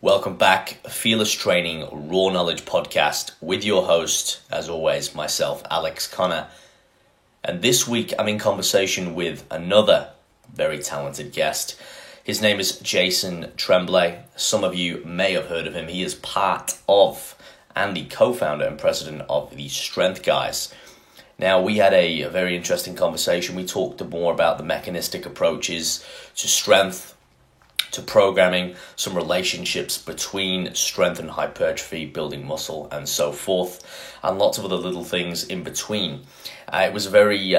Welcome back, Fearless Training Raw Knowledge Podcast with your host, as always, myself, Alex Connor. And this week I'm in conversation with another very talented guest. His name is Jason Tremblay. Some of you may have heard of him. He is part of and the co-founder and president of the Strength Guys. Now, we had a very interesting conversation. We talked more about the mechanistic approaches to strength, to programming, some relationships between strength and hypertrophy, building muscle, and so forth, and lots of other little things in between. It was a very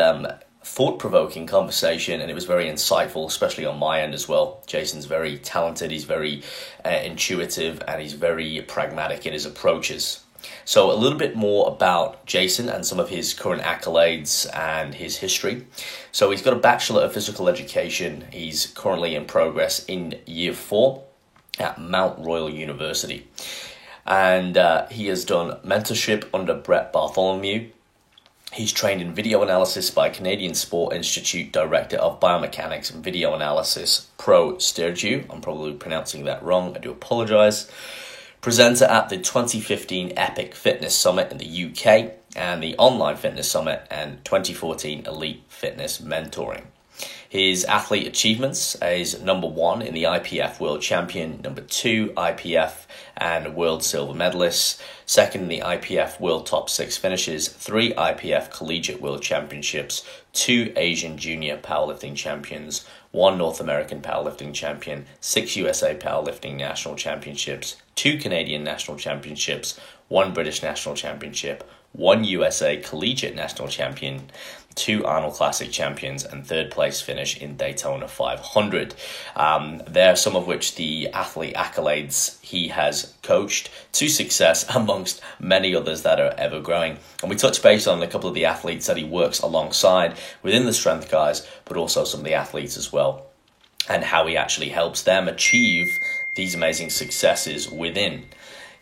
thought-provoking conversation, and it was very insightful, especially on my end as well. Jason's very talented, he's very intuitive, and he's very pragmatic in his approaches. So a little bit more about Jason and some of his current accolades and his history. So he's got a Bachelor of Physical Education. He's currently in progress in year 4 at Mount Royal University. And he has done mentorship under Brett Bartholomew. He's trained in video analysis by Canadian Sport Institute Director of Biomechanics and Video Analysis, Pro Sturgeon. I'm probably pronouncing that wrong. I do apologize. Presenter at the 2015 Epic Fitness Summit in the UK and the Online Fitness Summit and 2014 Elite Fitness Mentoring. His athlete achievements is number 1 in the IPF World Champion, number 2 IPF and World Silver Medalist, 2nd in the IPF World Top 6 finishes, 3 IPF Collegiate World Championships, 2 Asian Junior Powerlifting Champions, 1 North American Powerlifting Champion, 6 USA Powerlifting National Championships, 2 Canadian National Championships, 1 British National Championship, 1 USA Collegiate National Champion, 2 Arnold Classic Champions, and 3rd place finish in Daytona 500. There are some of which the athlete accolades he has coached to success amongst many others that are ever growing. And we touch base on a couple of the athletes that he works alongside within the Strength Guys, but also some of the athletes as well, and how he actually helps them achieve these amazing successes within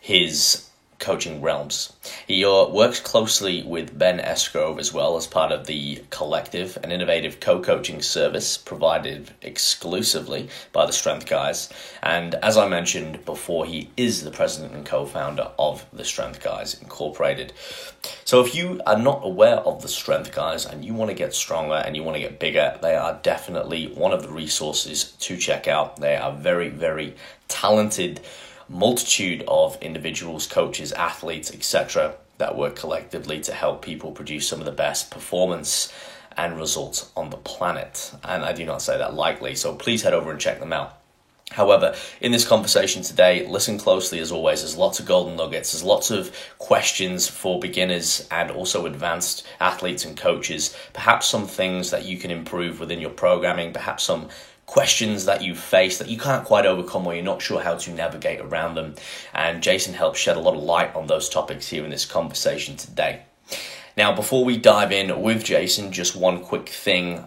his coaching realms. He works closely with Ben Esgrove as well as part of the Collective, an innovative co-coaching service provided exclusively by the Strength Guys. And as I mentioned before, he is the president and co-founder of the Strength Guys Incorporated. So if you are not aware of the Strength Guys and you want to get stronger and you want to get bigger, they are definitely one of the resources to check out. They are very, very talented multitude of individuals, coaches, athletes, etc. that work collectively to help people produce some of the best performance and results on the planet. And I do not say that lightly, so please head over and check them out. However, in this conversation today, listen closely as always. There's lots of golden nuggets. There's lots of questions for beginners and also advanced athletes and coaches. Perhaps some things that you can improve within your programming, perhaps some questions that you face that you can't quite overcome or you're not sure how to navigate around them. And Jason helps shed a lot of light on those topics here in this conversation today. Now, before we dive in with Jason, just one quick thing.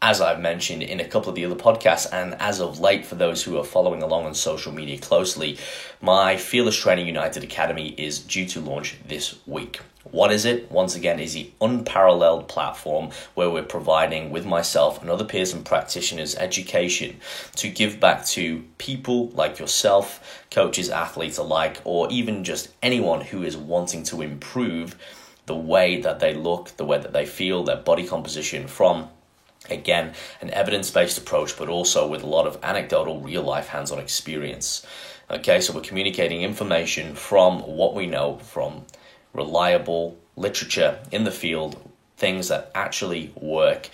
As I've mentioned in a couple of the other podcasts, and as of late, for those who are following along on social media closely, my Fearless Training United Academy is due to launch this week. What is it? Once again, is the unparalleled platform where we're providing, with myself and other peers and practitioners, education to give back to people like yourself, coaches, athletes alike, or even just anyone who is wanting to improve the way that they look, the way that they feel, their body composition from, again, an evidence-based approach, but also with a lot of anecdotal, real-life, hands-on experience. Okay, so we're communicating information from what we know from reliable literature in the field, things that actually work,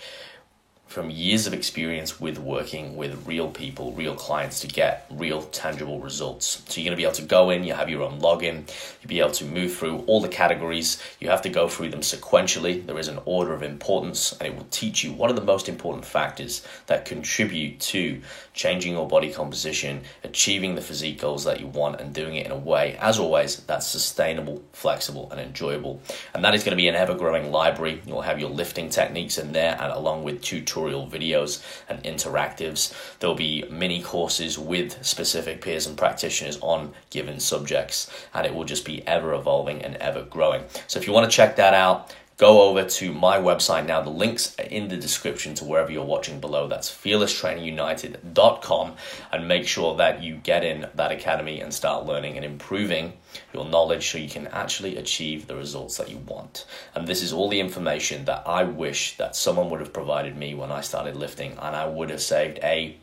from years of experience with working with real people, real clients to get real tangible results. So you're going to be able to go in, you have your own login, you'll be able to move through all the categories. You have to go through them sequentially. There is an order of importance, and it will teach you what are the most important factors that contribute to changing your body composition, achieving the physique goals that you want, and doing it in a way, as always, that's sustainable, flexible, and enjoyable. And that is going to be an ever-growing library. You'll have your lifting techniques in there, and along with tutorial videos and interactives. There'll be mini courses with specific peers and practitioners on given subjects, and it will just be ever evolving and ever growing. So if you want to check that out, go over to my website now. The links are in the description to wherever you're watching below. That's fearlesstrainingunited.com, and make sure that you get in that academy and start learning and improving your knowledge so you can actually achieve the results that you want. And this is all the information that I wish that someone would have provided me when I started lifting, and I would have saved a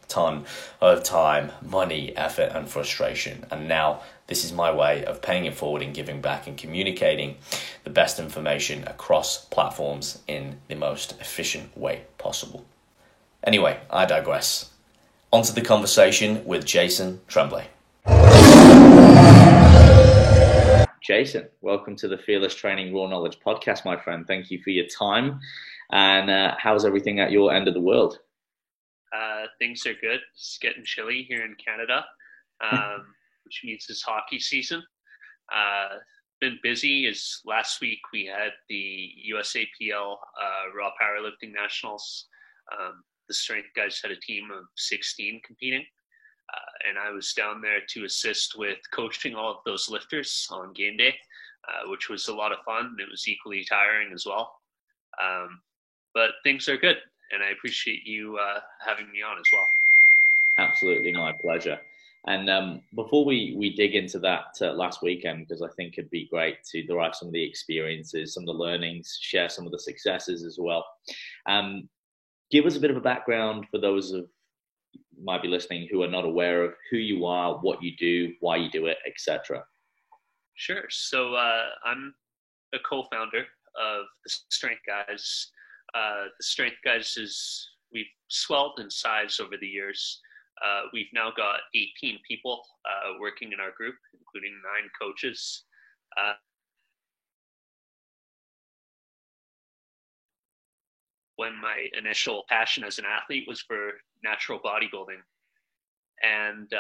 ton of time, money, effort, and frustration. And now this is my way of paying it forward and giving back and communicating the best information across platforms in the most efficient way possible. Anyway, I digress. On to the conversation with Jason Tremblay. Jason, welcome to the Fearless Training Raw Knowledge podcast, my friend. Thank you for your time. And how's everything at your end of the world? Things are good. It's getting chilly here in Canada, which means it's hockey season. Been busy. As last week we had the USAPL Raw Powerlifting Nationals. The strength guys had a team of 16 competing, and I was down there to assist with coaching all of those lifters on game day, which was a lot of fun. It was equally tiring as well, but things are good. And I appreciate you having me on as well. Absolutely, my pleasure. And before we dig into that last weekend, because I think it'd be great to derive some of the experiences, some of the learnings, share some of the successes as well. Give us a bit of a background for those who might be listening who are not aware of who you are, what you do, why you do it, etc. Sure. So I'm a co-founder of the Strength Guys. The Strength Guys we've swelled in size over the years. We've now got 18 people working in our group, including 9 coaches. When my initial passion as an athlete was for natural bodybuilding. And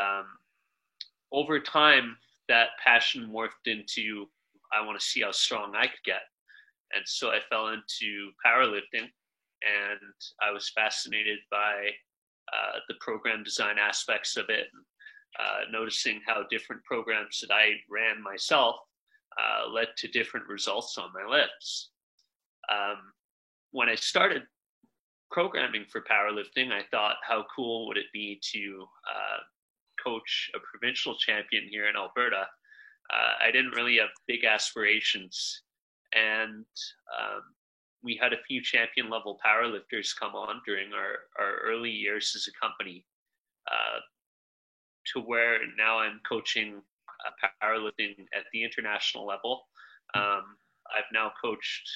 over time, that passion morphed into, I want to see how strong I could get. And so I fell into powerlifting, and I was fascinated by the program design aspects of it, noticing how different programs that I ran myself led to different results on my lifts. When I started programming for powerlifting, I thought, how cool would it be to coach a provincial champion here in Alberta? I didn't really have big aspirations. And we had a few champion level powerlifters come on during our early years as a company, to where now I'm coaching powerlifting at the international level. I've now coached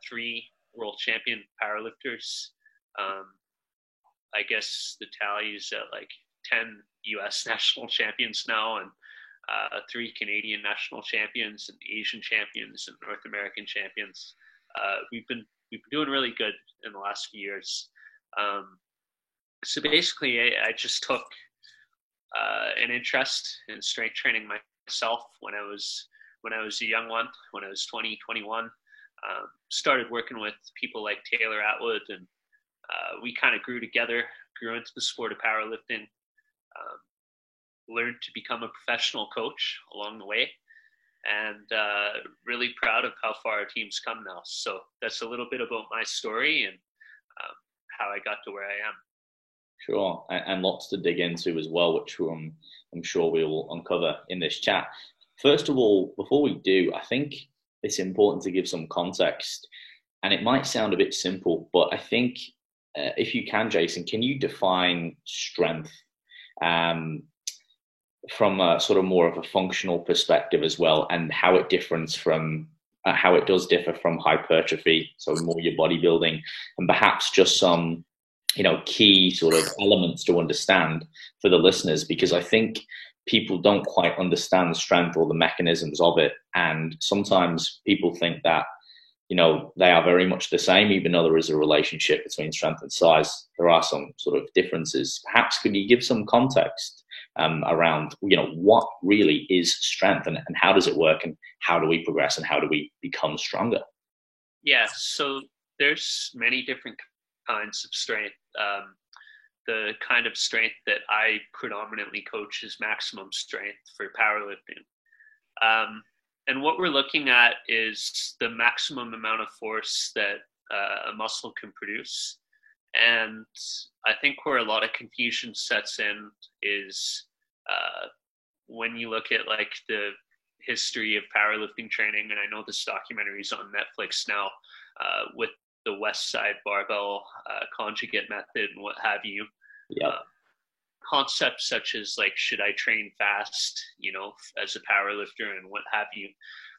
3 world champion powerlifters. I guess the tally is at like 10 US national champions now, and 3 Canadian national champions, and Asian champions, and North American champions. We've been doing really good in the last few years. So basically, I just took an interest in strength training myself when I was a young one, when I was 20, 21. Started working with people like Taylor Atwood, and we kind of grew together, grew into the sport of powerlifting. Learned to become a professional coach along the way, and really proud of how far our team's come now. So that's a little bit about my story and how I got to where I am. Sure, and lots to dig into as well, which I'm sure we will uncover in this chat. First of all, before we do, I think it's important to give some context, and it might sound a bit simple, but I think if you can, Jason, can you define strength from a sort of more of a functional perspective as well, and how it differs from how it does differ from hypertrophy, so more your bodybuilding, and perhaps just some key sort of elements to understand for the listeners, because I think people don't quite understand strength or the mechanisms of it, and sometimes people think that they are very much the same, even though there is a relationship between strength and size. There are some sort of differences. Perhaps could you give some context around what really is strength, and how does it work, and how do we progress, and how do we become stronger? Yeah, so there's many different kinds of strength. The kind of strength that I predominantly coach is maximum strength for powerlifting. And what we're looking at is the maximum amount of force that a muscle can produce. And I think where a lot of confusion sets in is when you look at like the history of powerlifting training, and I know this documentary is on Netflix now, with the West Side Barbell conjugate method and what have you. Yeah. Concepts such as like, should I train fast, as a powerlifter and what have you.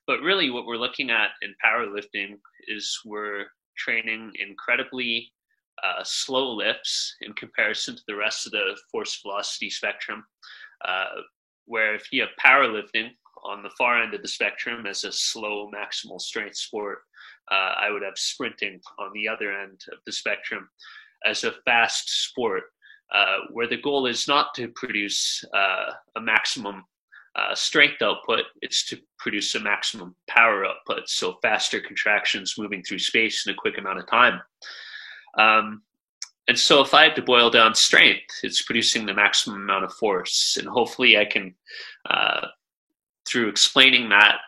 But really what we're looking at in powerlifting is we're training incredibly slow lifts in comparison to the rest of the force velocity spectrum, where if you have powerlifting on the far end of the spectrum as a slow maximal strength sport, I would have sprinting on the other end of the spectrum as a fast sport, where the goal is not to produce a maximum strength output, it's to produce a maximum power output, so faster contractions moving through space in a quick amount of time. And so if I had to boil down strength, it's producing the maximum amount of force. And hopefully I can, through explaining that,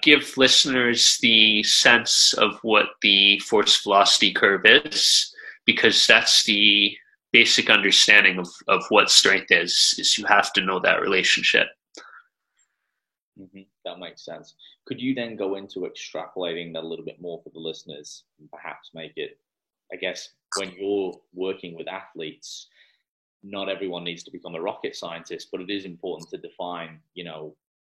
give listeners the sense of what the force velocity curve is, because that's the basic understanding of what strength is you have to know that relationship. Mm-hmm. That makes sense. Could you then go into extrapolating that a little bit more for the listeners and perhaps make it, I guess, when you're working with athletes, not everyone needs to become a rocket scientist, but it is important to define,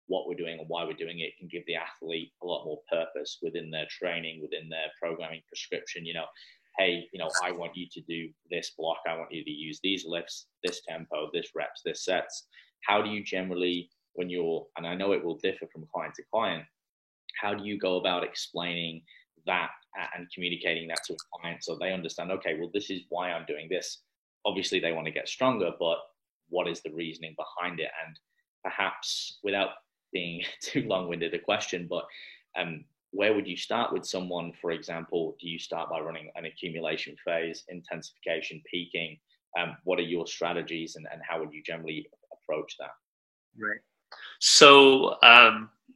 what we're doing and why we're doing it. It can give the athlete a lot more purpose within their training, within their programming prescription. Hey, I want you to do this block. I want you to use these lifts, this tempo, this reps, this sets. How do you generally, and I know it will differ from client to client, how do you go about explaining that and communicating that to a client so they understand, okay, well, this is why I'm doing this. Obviously they want to get stronger, but what is the reasoning behind it? And perhaps, without being too long-winded a question, but where would you start with someone? For example, do you start by running an accumulation phase, intensification, peaking? What are your strategies and how would you generally approach that? Right. So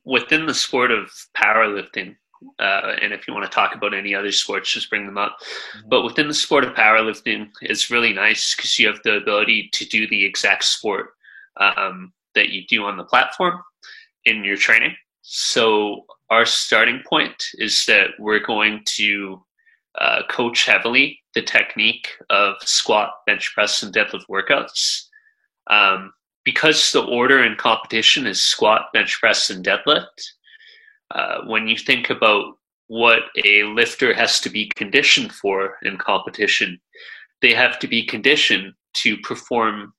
within the sport of powerlifting, and if you want to talk about any other sports, just bring them up. Mm-hmm. But within the sport of powerlifting, it's really nice because you have the ability to do the exact sport that you do on the platform in your training. So our starting point is that we're going to coach heavily the technique of squat, bench press, and deadlift workouts. Because the order in competition is squat, bench press, and deadlift, when you think about what a lifter has to be conditioned for in competition, they have to be conditioned to perform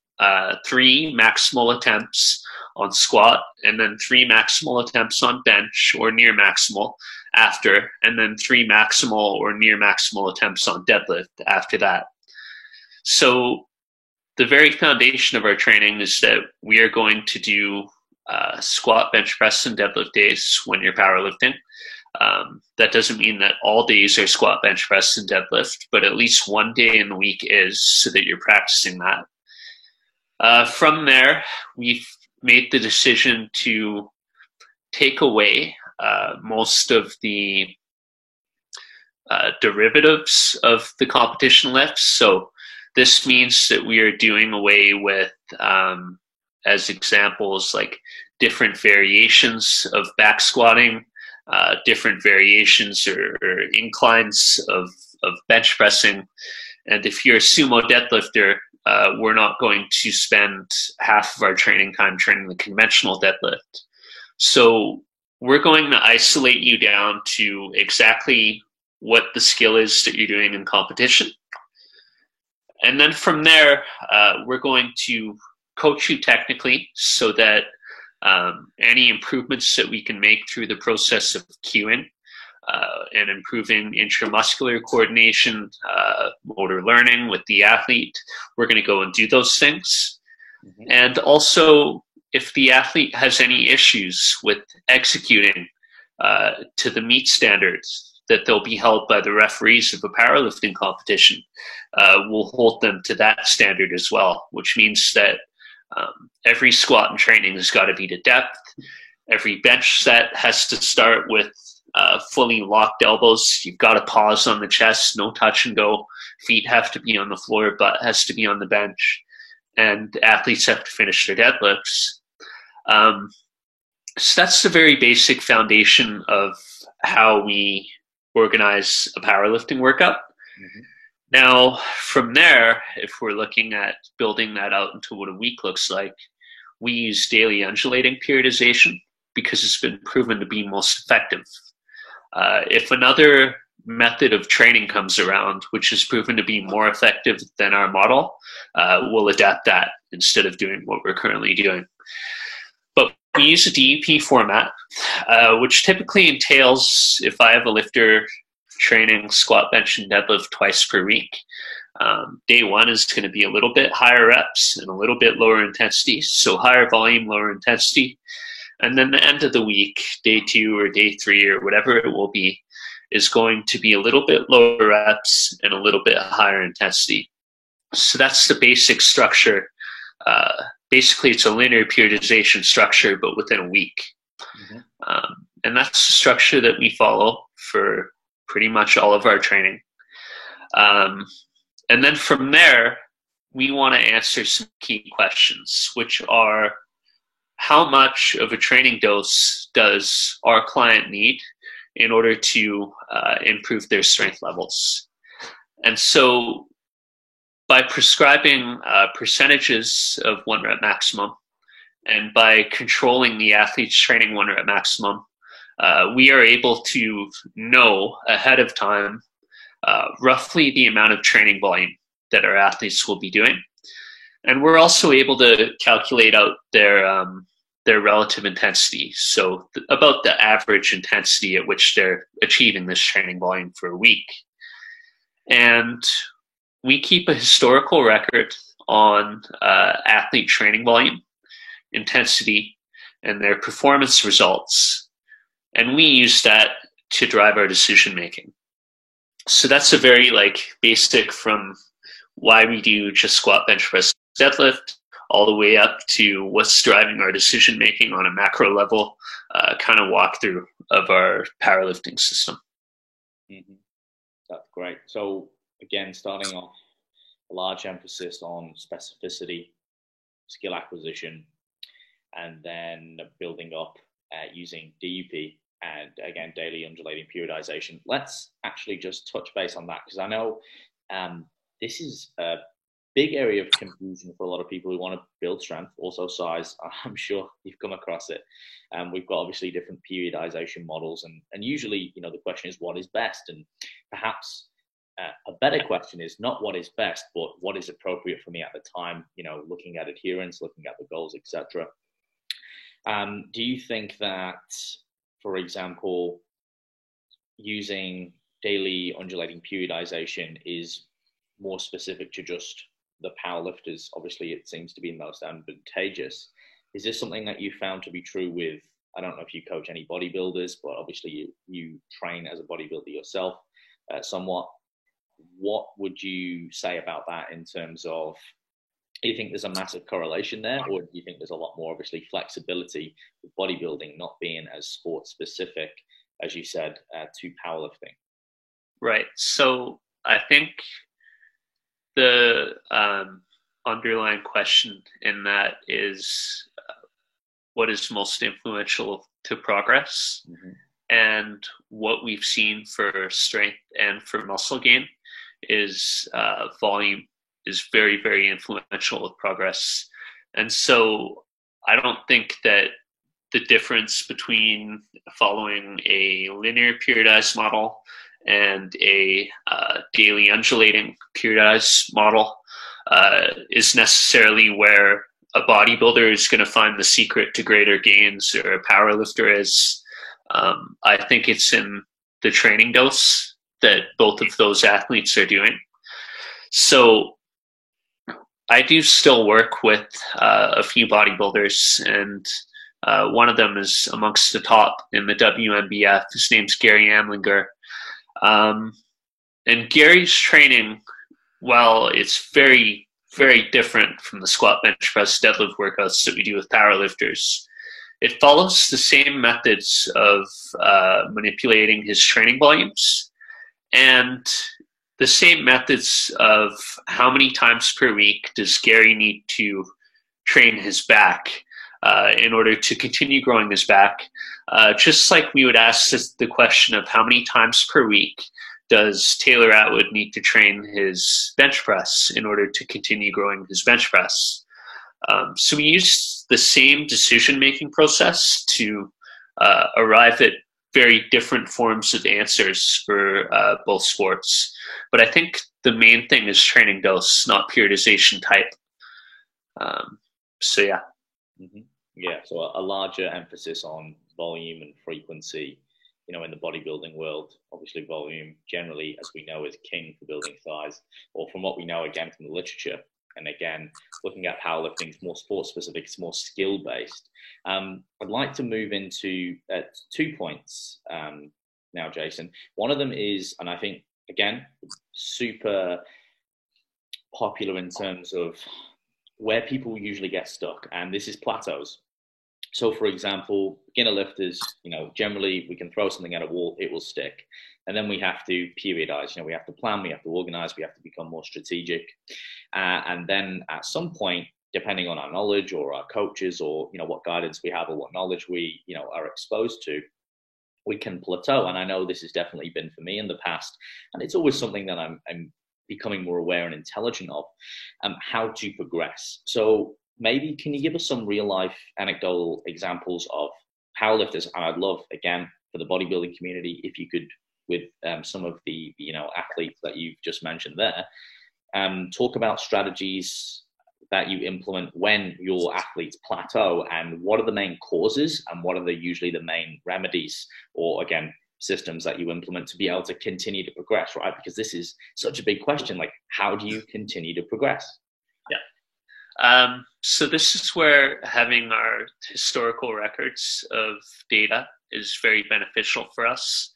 3 maximal attempts on squat, and then 3 maximal attempts on bench or near maximal after, and then 3 maximal or near maximal attempts on deadlift after that. So the very foundation of our training is that we are going to do squat, bench press, and deadlift days when you're powerlifting. That doesn't mean that all days are squat, bench press, and deadlift, but at least one day in the week is, so that you're practicing that. From there, we've made the decision to take away most of the derivatives of the competition lifts. So this means that we are doing away with, as examples, like different variations of back squatting, different variations or inclines of bench pressing. And if you're a sumo deadlifter, we're not going to spend half of our training time training the conventional deadlift. So we're going to isolate you down to exactly what the skill is that you're doing in competition. And then from there, we're going to coach you technically so that any improvements that we can make through the process of cueing and improving intramuscular coordination, motor learning with the athlete, we're going to go and do those things. Mm-hmm. And also, if the athlete has any issues with executing to the meet standards that they'll be held by the referees of a powerlifting competition, we'll hold them to that standard as well, which means that every squat in training has got to be to depth. Every bench set has to start with fully locked elbows. You've got to pause on the chest, no touch and go. Feet have to be on the floor, butt has to be on the bench, and athletes have to finish their deadlifts. So that's the very basic foundation of how we organize a powerlifting workout. Mm-hmm. Now, from there, if we're looking at building that out into what a week looks like, we use daily undulating periodization because it's been proven to be most effective. If another method of training comes around, which is proven to be more effective than our model, we'll adapt that instead of doing what we're currently doing. But we use a DUP format, which typically entails, if I have a lifter training squat, bench, and deadlift twice per week, day one is going to be a little bit higher reps and a little bit lower intensity, so higher volume, lower intensity. And then the end of the week, day two or day three or whatever it will be, is going to be a little bit lower reps and a little bit higher intensity. So that's the basic structure. Basically, it's a linear periodization structure, but within a week. Mm-hmm. And that's the structure that we follow for pretty much all of our training. And then from there, we want to answer some key questions, which are, how much of a training dose does our client need in order to improve their strength levels? And so by prescribing percentages of 1 rep maximum and by controlling the athlete's training 1 rep maximum, we are able to know ahead of time roughly the amount of training volume that our athletes will be doing. And we're also able to calculate out their relative intensity, so about the average intensity at which they're achieving this training volume for a week. And we keep a historical record on athlete training volume, intensity, and their performance results. And we use that to drive our decision making. So that's a very basic, from why we do just squat, bench, press, deadlift, all the way up to what's driving our decision making on a macro level, kind of walkthrough of our powerlifting system. Mm-hmm. That's great. So again, starting off, a large emphasis on specificity, skill acquisition, and then building up using DUP and again, daily undulating periodization. Let's actually just touch base on that, because I know this is a big area of confusion for a lot of people who want to build strength, also size. I'm sure you've come across it. We've got obviously different periodization models, and usually, the question is what is best, and perhaps a better question is not what is best, but what is appropriate for me at the time, looking at adherence, looking at the goals, etc. Do you think that, for example, using daily undulating periodization is more specific to just the powerlifters? Obviously, it seems to be most advantageous. Is this something that you found to be true with, I don't know if you coach any bodybuilders, but obviously you train as a bodybuilder yourself somewhat. What would you say about that in terms of, do you think there's a massive correlation there, or do you think there's a lot more, obviously, flexibility with bodybuilding not being as sport specific, as you said, to powerlifting? Right. So I think the underlying question in that is what is most influential to progress. Mm-hmm. And what we've seen for strength and for muscle gain is volume is very, very influential with progress. And so I don't think that the difference between following a linear periodized model and a daily undulating periodized model is necessarily where a bodybuilder is going to find the secret to greater gains, or a powerlifter is. I think it's in the training dose that both of those athletes are doing. So I do still work with a few bodybuilders, and one of them is amongst the top in the WNBF. His name's Gary Amlinger. And Gary's training, while it's very, very different from the squat, bench press, deadlift workouts that we do with powerlifters, it follows the same methods of manipulating his training volumes and the same methods of how many times per week does Gary need to train his back in order to continue growing his back. Just like we would ask the question of how many times per week does Taylor Atwood need to train his bench press in order to continue growing his bench press. So we use the same decision-making process to arrive at very different forms of answers for both sports. But I think the main thing is training dose, not periodization type. So yeah. Mm-hmm. Yeah, so a larger emphasis on volume and frequency, you know, in the bodybuilding world. Obviously volume generally, as we know, is king for building size, or from what we know, again, from the literature. And again, looking at powerlifting, it's more sports specific, it's more skill based. I'd like to move into 2 points now, Jason. One of them is, and I think, again, super popular in terms of where people usually get stuck, and this is plateaus. So, for example, beginner lifters, you know, generally we can throw something at a wall, it will stick. And then we have to periodize, you know, we have to plan, we have to organize, we have to become more strategic. And then at some point, depending on our knowledge or our coaches or, you know, what guidance we have or what knowledge we, you know, are exposed to, we can plateau. And I know this has definitely been for me in the past. And it's always something that I'm becoming more aware and intelligent of, how to progress. So maybe can you give us some real life anecdotal examples of powerlifters? And I'd love, again, for the bodybuilding community, if you could, with some of the, you know, athletes that you've just mentioned there, talk about strategies that you implement when your athletes plateau, and what are the main causes and what are usually the main remedies, or again, systems that you implement to be able to continue to progress, right? Because this is such a big question, like how do you continue to progress? Yeah. So this is where having our historical records of data is very beneficial for us.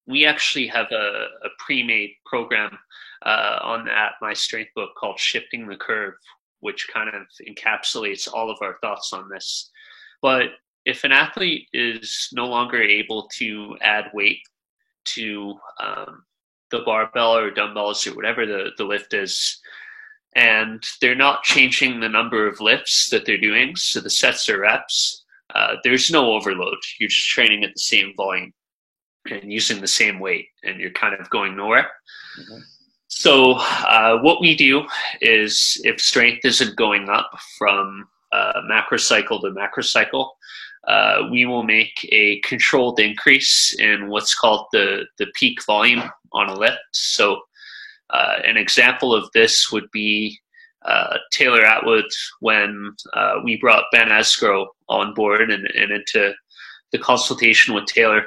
We actually have a pre-made program on that My Strength book called Shifting the Curve, which kind of encapsulates all of our thoughts on this. But if an athlete is no longer able to add weight to the barbell or dumbbells or whatever the lift is, and they're not changing the number of lifts that they're doing, so the sets or reps, there's no overload. You're just training at the same volume and using the same weight, and you're kind of going nowhere. Mm-hmm. So what we do is, if strength isn't going up from macrocycle to macrocycle, we will make a controlled increase in what's called the peak volume on a lift. So an example of this would be Taylor Atwood when we brought Ben Esgro on board and into the consultation with Taylor.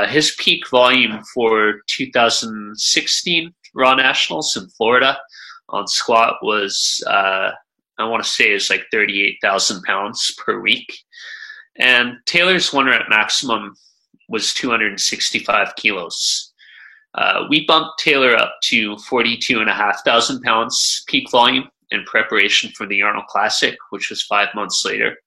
His peak volume for 2016 Raw Nationals in Florida on squat was, I want to say it's like 38,000 pounds per week. And Taylor's one rep maximum was 265 kilos. We bumped Taylor up to 42,500 pounds peak volume in preparation for the Arnold Classic, which was 5 months later.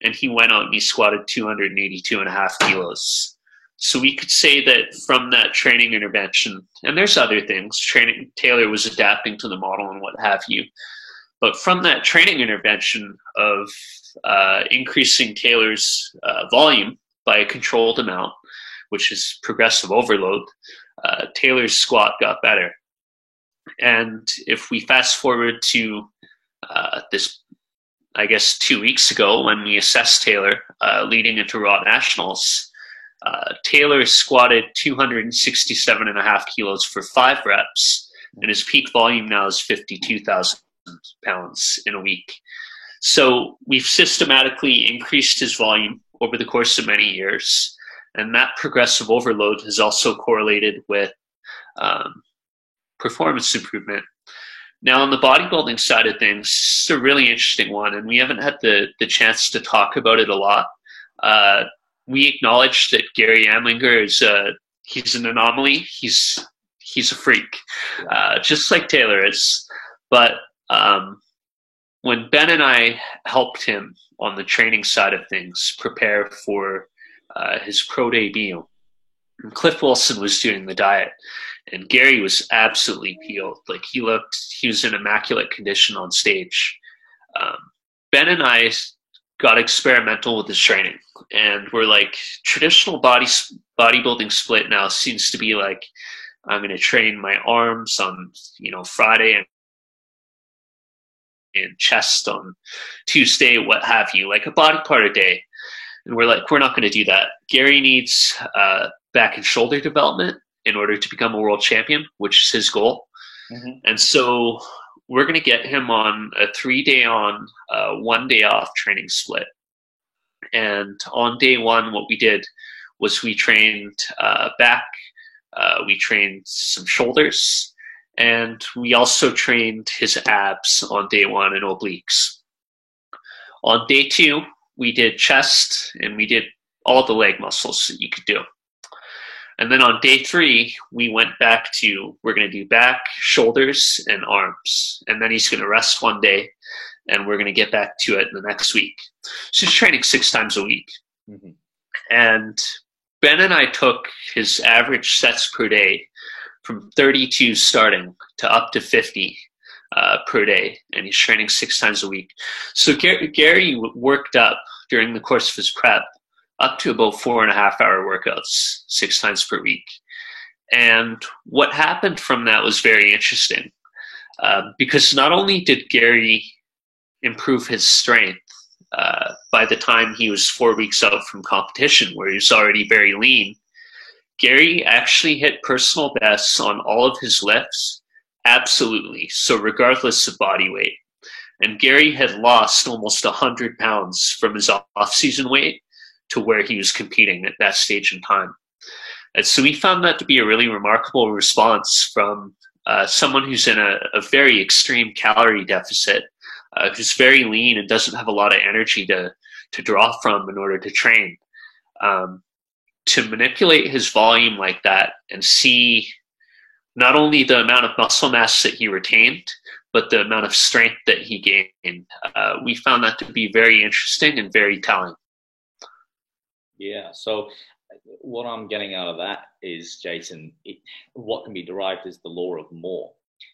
And he went out and he squatted 282.5 kilos. So we could say that from that training intervention, and there's other things, Taylor was adapting to the model and what have you. But from that training intervention of increasing Taylor's volume by a controlled amount, which is progressive overload, Taylor's squat got better. And if we fast forward to this, I guess 2 weeks ago when we assessed Taylor leading into Raw Nationals, Taylor squatted 267.5 kilos for 5 reps, and his peak volume now is 52,000 pounds in a week. So we've systematically increased his volume over the course of many years, and that progressive overload has also correlated with performance improvement. Now, on the bodybuilding side of things, it's a really interesting one, and we haven't had the chance to talk about it a lot. We acknowledge that Gary Amlinger he's an anomaly. He's a freak, just like Taylor is. But when Ben and I helped him on the training side of things prepare for his pro debut, and Cliff Wilson was doing the diet, and Gary was absolutely peeled. Like he was in immaculate condition on stage. Ben and I got experimental with his training, and we're like, traditional bodybuilding split now seems to be like, I'm going to train my arms on, Friday and chest on Tuesday, what have you, like a body part a day. And we're like, we're not going to do that. Gary needs back and shoulder development in order to become a world champion, which is his goal. Mm-hmm. And so we're going to get him on a 3-day on, 1 day off training split. And on day one, what we did was we trained back, we trained some shoulders, and we also trained his abs on day one and obliques. On day two, we did chest, and we did all the leg muscles that you could do. And then on day three, we went back to, we're going to do back, shoulders, and arms. And then he's going to rest 1 day, and we're going to get back to it the next week. So he's training 6 times a week. Mm-hmm. And Ben and I took his average sets per day from 32 starting to up to 50 per day, and he's training 6 times a week. So Gary worked up during the course of his prep up to about 4.5 hour workouts 6 times per week. And what happened from that was very interesting, because not only did Gary improve his strength by the time he was 4 weeks out from competition, where he was already very lean, Gary actually hit personal bests on all of his lifts, absolutely, so regardless of body weight. And Gary had lost almost 100 pounds from his off-season weight to where he was competing at that stage in time. And so we found that to be a really remarkable response from someone who's in a very extreme calorie deficit, who's very lean and doesn't have a lot of energy to draw from in order to train. To manipulate his volume like that and see not only the amount of muscle mass that he retained, but the amount of strength that he gained, we found that to be very interesting and very telling. Yeah, so what I'm getting out of that is, Jason, what can be derived is the law of more.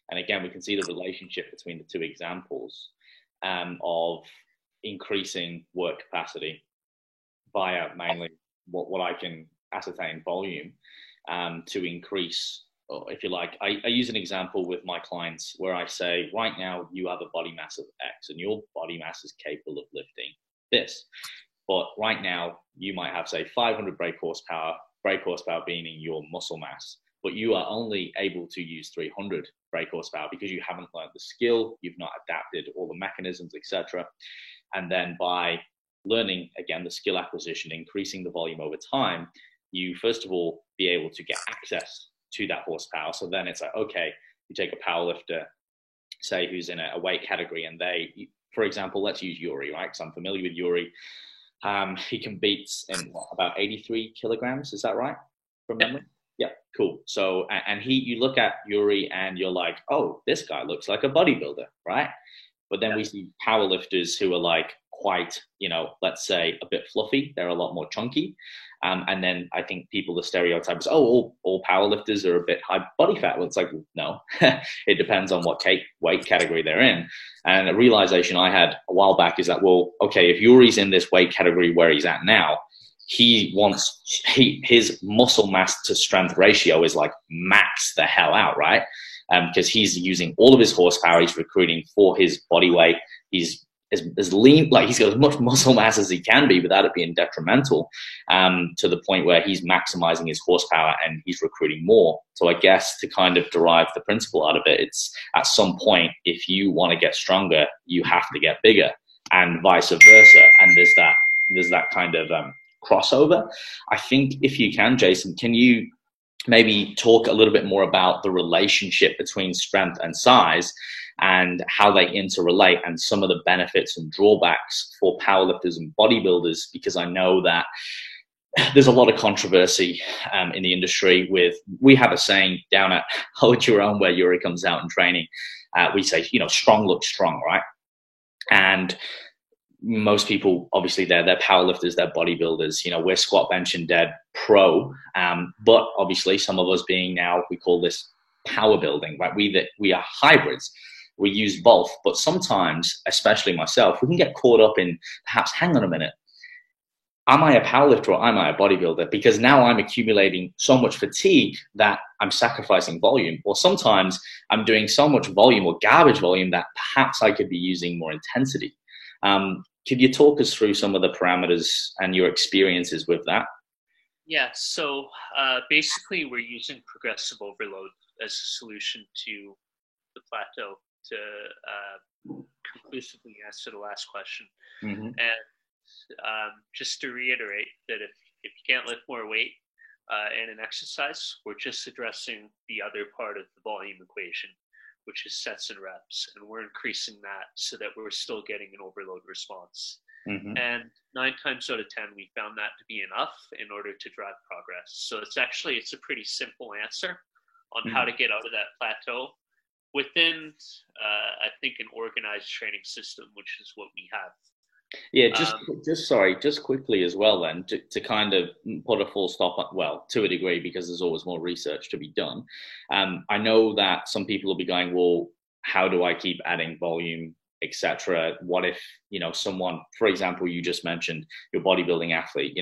And again, we can see the relationship between the two examples of increasing work capacity via mainly what I can ascertain volume to increase, or if you like, I use an example with my clients where I say, right now you have a body mass of X and your body mass is capable of lifting this. But right now you might have, say, 500 brake horsepower being in your muscle mass, but you are only able to use 300 brake horsepower because you haven't learned the skill, you've not adapted all the mechanisms, etc. And then by learning, again, the skill acquisition, increasing the volume over time, you first of all be able to get access to that horsepower. So then it's like, okay, you take a power lifter, say, who's in a weight category, and they, for example, let's use Yuri, right? Because I'm familiar with Yuri. He can beat in about 83 kilograms. Is that right? From memory? Yeah, cool. So, and you look at Yuri and you're like, oh, this guy looks like a bodybuilder, right? But then we see powerlifters who are like quite, let's say a bit fluffy. They're a lot more chunky. And then I think the stereotype is, oh, all powerlifters are a bit high body fat. Well, it's like, no, it depends on what weight category they're in. And a realization I had a while back is that, well, okay, if Yuri's in this weight category where he's at now, his muscle mass to strength ratio is like max the hell out, right? Because he's using all of his horsepower, he's recruiting for his body weight, he's as lean, like he's got as much muscle mass as he can be without it being detrimental, to the point where he's maximizing his horsepower and he's recruiting more. So I guess to kind of derive the principle out of it, it's at some point, if you want to get stronger, you have to get bigger, and vice versa. And there's that kind of crossover. I think if you can, Jason, can you maybe talk a little bit more about the relationship between strength and size and how they interrelate and some of the benefits and drawbacks for powerlifters and bodybuilders? Because I know that there's a lot of controversy in the industry we have a saying down at Hold Your Own where Yuri comes out in training. We say, strong looks strong, right? And most people, obviously, they're powerlifters, they're bodybuilders. We're squat, bench, and dead pro. But obviously, some of us being now, we call this power building, right? We are hybrids. We use both. But sometimes, especially myself, we can get caught up in perhaps, hang on a minute, am I a powerlifter or am I a bodybuilder? Because now I'm accumulating so much fatigue that I'm sacrificing volume. Or sometimes I'm doing so much volume or garbage volume that perhaps I could be using more intensity. Could you talk us through some of the parameters and your experiences with that? Yeah, so basically we're using progressive overload as a solution to the plateau to conclusively answer the last question. Mm-hmm. And just to reiterate that if you can't lift more weight in an exercise, we're just addressing the other part of the volume equation, which is sets and reps, and we're increasing that so that we're still getting an overload response. Mm-hmm. And 9 times out of 10, we found that to be enough in order to drive progress. So it's a pretty simple answer on how to get out of that plateau within, I think, an organized training system, which is what we have. Yeah, just quickly as well then, to kind of put a full stop on, well, to a degree, because there's always more research to be done. I know that some people will be going, well, how do I keep adding volume, etc.? What if, someone, for example, you just mentioned your bodybuilding athlete,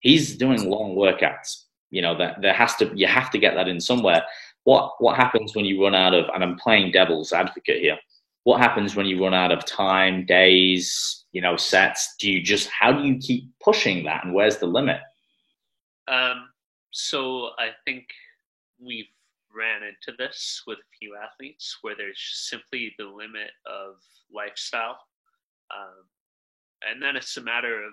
he's doing long workouts, that you have to get that in somewhere. What happens when you run out of, and I'm playing devil's advocate here, what happens when you run out of time, days, sets? How do you keep pushing that, and where's the limit? So I think we've ran into this with a few athletes where there's simply the limit of lifestyle. And then it's a matter of,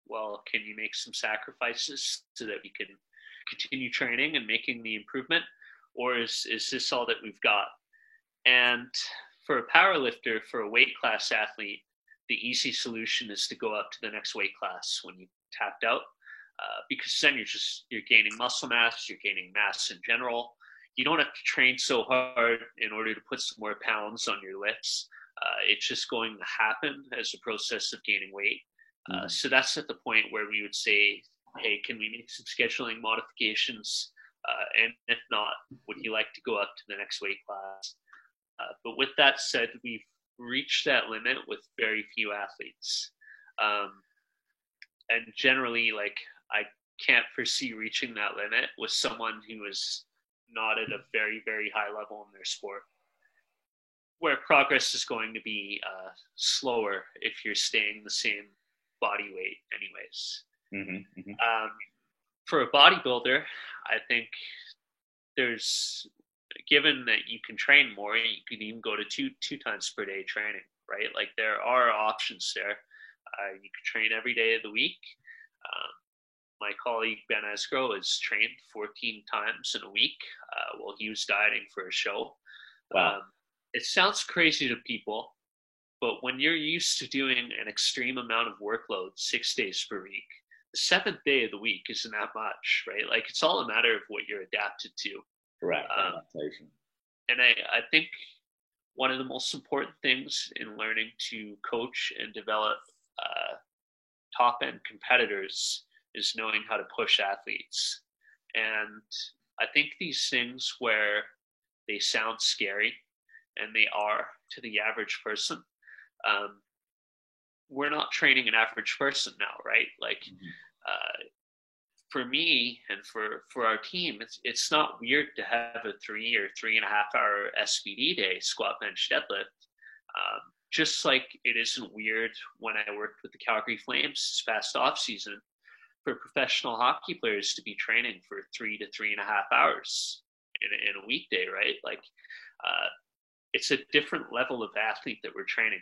well, can you make some sacrifices so that we can continue training and making the improvement? Or is this all that we've got? And for a powerlifter, for a weight class athlete, the easy solution is to go up to the next weight class when you tapped out, because then you're gaining muscle mass, you're gaining mass in general. You don't have to train so hard in order to put some more pounds on your lifts. It's just going to happen as a process of gaining weight. So that's at the point where we would say, hey, can we make some scheduling modifications? And if not, would you like to go up to the next weight class? But with that said, we've reached that limit with very few athletes. And generally, I can't foresee reaching that limit with someone who is not at a very, very high level in their sport, where progress is going to be slower if you're staying the same body weight anyways. Mm-hmm, mm-hmm. For a bodybuilder, I think given that you can train more, you can even go to two times per day training, right? Like, there are options there. You can train every day of the week. My colleague Ben Esgro has trained 14 times in a week while he was dieting for a show. Wow. It sounds crazy to people, but when you're used to doing an extreme amount of workload 6 days per week, the 7th day of the week isn't that much, right? Like, it's all a matter of what you're adapted to. Correct. Adaptation. And I think one of the most important things in learning to coach and develop top-end competitors is knowing how to push athletes. And I think these things, where they sound scary, and they are to the average person, we're not training an average person now, right? Like, for me and for our team, it's not weird to have a 3 or 3.5 hour SBD day, squat, bench, deadlift. Just like it isn't weird when I worked with the Calgary Flames this past off season for professional hockey players to be training for 3 to 3.5 hours in a weekday, right? Like, it's a different level of athlete that we're training.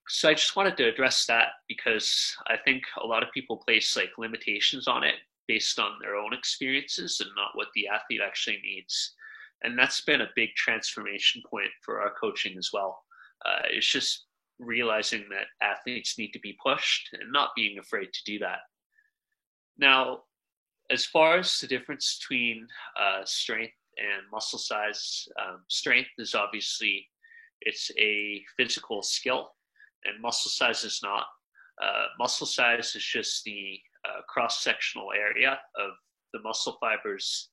So I just wanted to address that, because I think a lot of people place limitations on it based on their own experiences and not what the athlete actually needs. And that's been a big transformation point for our coaching as well. It's just realizing that athletes need to be pushed and not being afraid to do that. Now, as far as the difference between strength and muscle size, strength is obviously It's a physical skill, and muscle size is not. Muscle size is just the cross-sectional area of the muscle fibers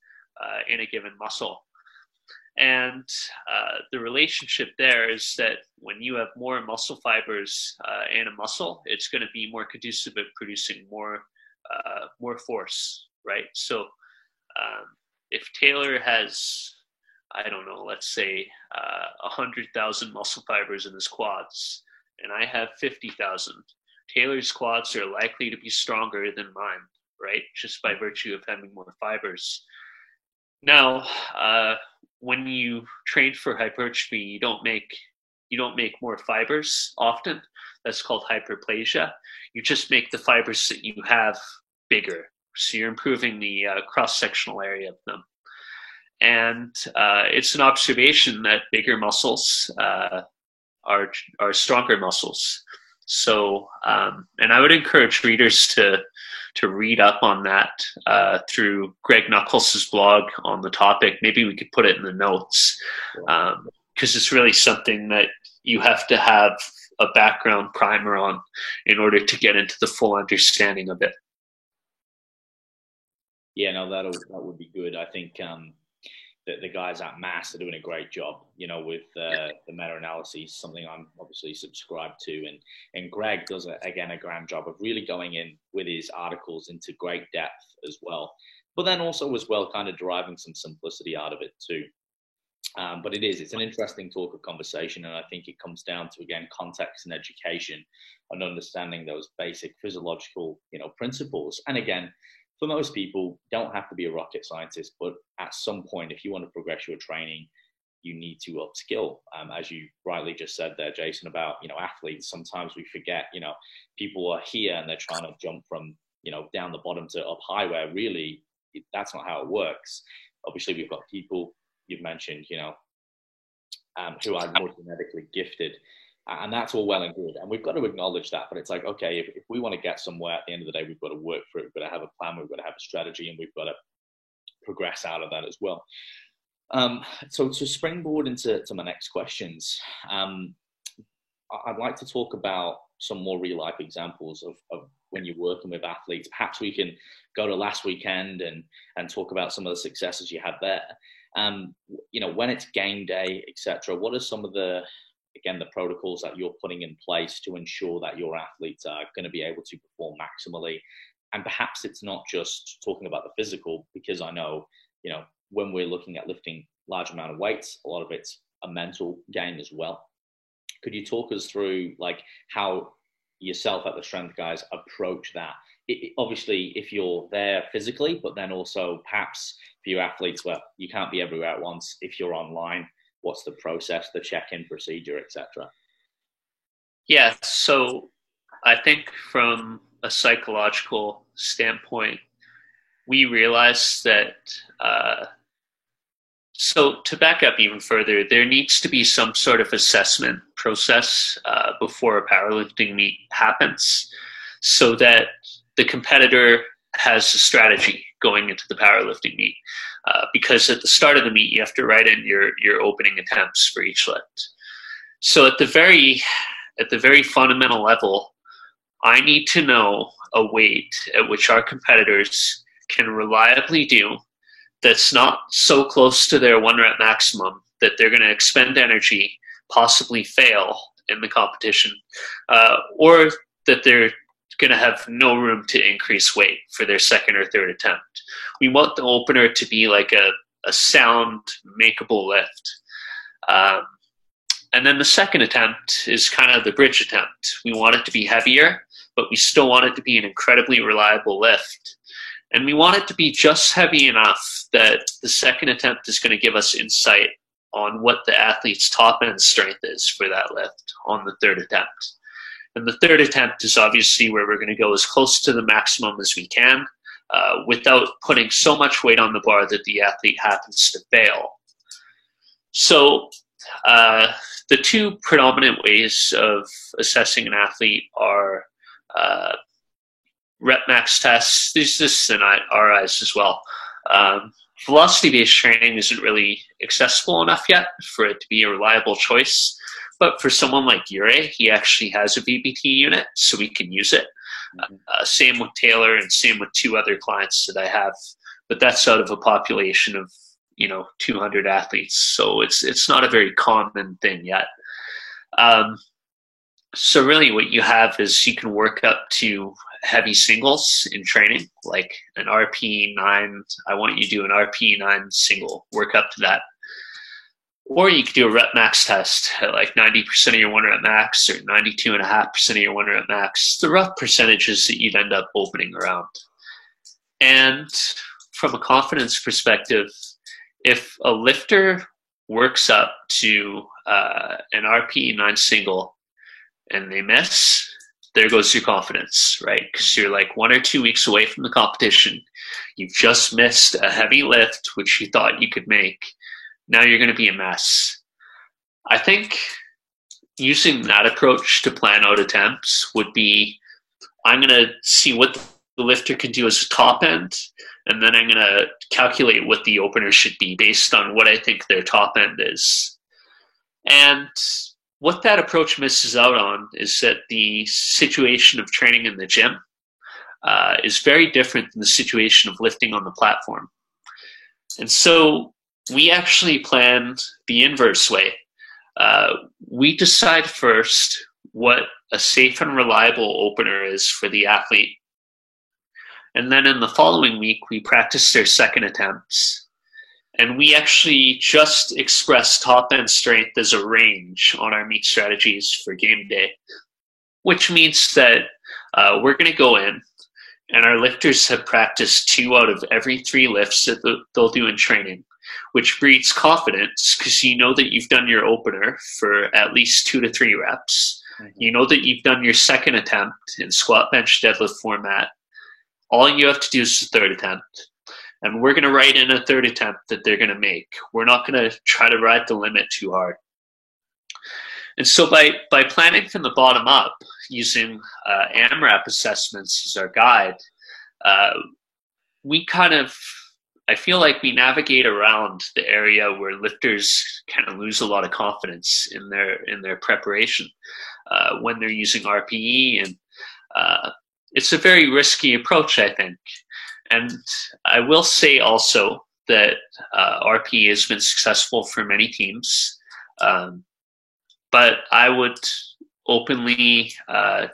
in a given muscle. And the relationship there is that when you have more muscle fibers in a muscle, it's going to be more conducive at producing more force, right? So if Taylor has, I don't know, let's say 100,000 muscle fibers in his quads, and I have 50,000, Taylor's quads are likely to be stronger than mine, right? Just by virtue of having more fibers. Now, when you train for hypertrophy, you don't make more fibers often. That's called hyperplasia. You just make the fibers that you have bigger. So you're improving the cross-sectional area of them. And it's an observation that bigger muscles are stronger muscles. So, and I would encourage readers to read up on that through Greg Nuckols' blog on the topic. Maybe we could put it in the notes, because it's really something that you have to have a background primer on in order to get into the full understanding of it. Yeah, no, that would be good. I think the guys at Mass are doing a great job, with the meta-analyses, something I'm obviously subscribed to. And Greg does, a grand job of really going in with his articles into great depth as well. But then also as well, kind of deriving some simplicity out of it too. But it's an interesting talk of conversation. And I think it comes down to, again, context and education and understanding those basic physiological, principles. And again, for most people, don't have to be a rocket scientist, but at some point, if you want to progress your training, you need to upskill. As you rightly just said there, Jason, about, athletes, sometimes we forget, people are here and they're trying to jump from, down the bottom to up high, where really that's not how it works. Obviously, we've got people you've mentioned, who are more genetically gifted. And that's all well and good. And we've got to acknowledge that. But it's like, okay, if we want to get somewhere, at the end of the day, we've got to work for it. We've got to have a plan. We've got to have a strategy. And we've got to progress out of that as well. So to springboard into my next questions, I'd like to talk about some more real-life examples of when you're working with athletes. Perhaps we can go to last weekend and talk about some of the successes you had there. When it's game day, etc., what are some of the protocols that you're putting in place to ensure that your athletes are going to be able to perform maximally? And perhaps it's not just talking about the physical, because I know, when we're looking at lifting large amount of weights, a lot of it's a mental game as well. Could you talk us through how yourself at the Strength Guys approach that? Obviously, if you're there physically, but then also perhaps for your athletes, well, you can't be everywhere at once. If you're online, what's the process, the check-in procedure, etc.? Yeah, so I think from a psychological standpoint, we realized that, so to back up even further, there needs to be some sort of assessment process before a powerlifting meet happens, so that the competitor has a strategy going into the powerlifting meet. Because at the start of the meet, you have to write in your opening attempts for each lift. So at the very fundamental level, I need to know a weight at which our competitors can reliably do that's not so close to their 1 rep maximum that they're going to expend energy, possibly fail in the competition, or that they're going to have no room to increase weight for their second or third attempt. We want the opener to be like a sound, makeable lift. And then the second attempt is kind of the bridge attempt. We want it to be heavier, but we still want it to be an incredibly reliable lift. And we want it to be just heavy enough that the second attempt is going to give us insight on what the athlete's top end strength is for that lift on the third attempt. And the third attempt is obviously where we're going to go as close to the maximum as we can, without putting so much weight on the bar that the athlete happens to fail. So the two predominant ways of assessing an athlete are rep max tests. There's this in our eyes as well. velocity-based training isn't really accessible enough yet for it to be a reliable choice. But for someone like Yuri, he actually has a VBT unit, so we can use it. Same with Taylor and same with 2 other clients that I have. But that's out of a population of 200 athletes, so it's not a very common thing yet. So really what you have is you can work up to heavy singles in training, like an RP9. I want you to do an RP9 single, work up to that. Or you could do a rep max test at like 90% of your 1 rep max or 92.5% of your 1 rep max, the rough percentages that you'd end up opening around. And from a confidence perspective, if a lifter works up to an RP9 single and they miss, there goes your confidence, right? Because you're like 1 or 2 weeks away from the competition. You've just missed a heavy lift, which you thought you could make. Now you're going to be a mess. I think using that approach to plan out attempts would be, I'm going to see what the lifter can do as a top end, and then I'm going to calculate what the opener should be based on what I think their top end is. And what that approach misses out on is that the situation of training in the gym is very different than the situation of lifting on the platform. And so we actually planned the inverse way. We decide first what a safe and reliable opener is for the athlete. And then in the following week, we practice their second attempts. And we actually just express top end strength as a range on our meet strategies for game day, which means that we're going to go in and our lifters have practiced 2 out of every 3 lifts that they'll do in training, which breeds confidence because you know that you've done your opener for at least 2 to 3 reps. You know that you've done your second attempt in squat, bench, deadlift format. All you have to do is the third attempt. And we're going to write in a third attempt that they're going to make. We're not going to try to ride the limit too hard. And so by planning from the bottom up, using AMRAP assessments as our guide, we I feel like we navigate around the area where lifters kind of lose a lot of confidence in their preparation when they're using RPE. And it's a very risky approach, I think. And I will say also that RPE has been successful for many teams, but I would openly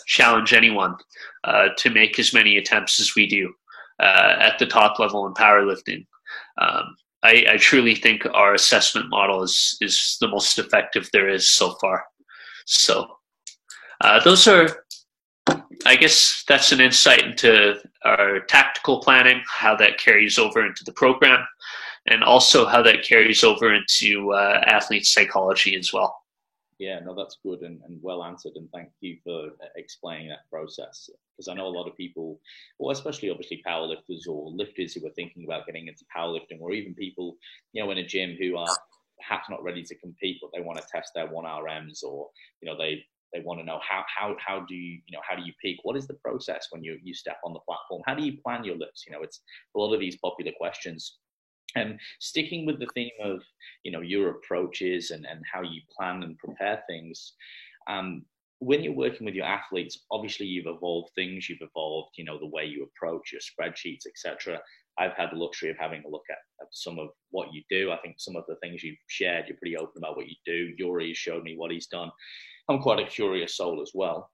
challenge anyone to make as many attempts as we do at the top level in powerlifting. I truly think our assessment model is the most effective there is so far. So those are, I guess that's an insight into our tactical planning, how that carries over into the program, and also how that carries over into athlete psychology as well. Yeah, no, that's good and well answered, and thank you for explaining that process. Because I know a lot of people, well, especially obviously powerlifters or lifters who are thinking about getting into powerlifting, or even people, in a gym who are perhaps not ready to compete, but they want to test their 1RMs, or they want to know how do you peak? What is the process when you step on the platform? How do you plan your lifts? It's a lot of these popular questions. And sticking with the theme of, your approaches and how you plan and prepare things, when you're working with your athletes, obviously you've evolved things. You've evolved, the way you approach your spreadsheets, etc. I've had the luxury of having a look at some of what you do. I think some of the things you've shared, you're pretty open about what you do. Yuri showed me what he's done. I'm quite a curious soul as well.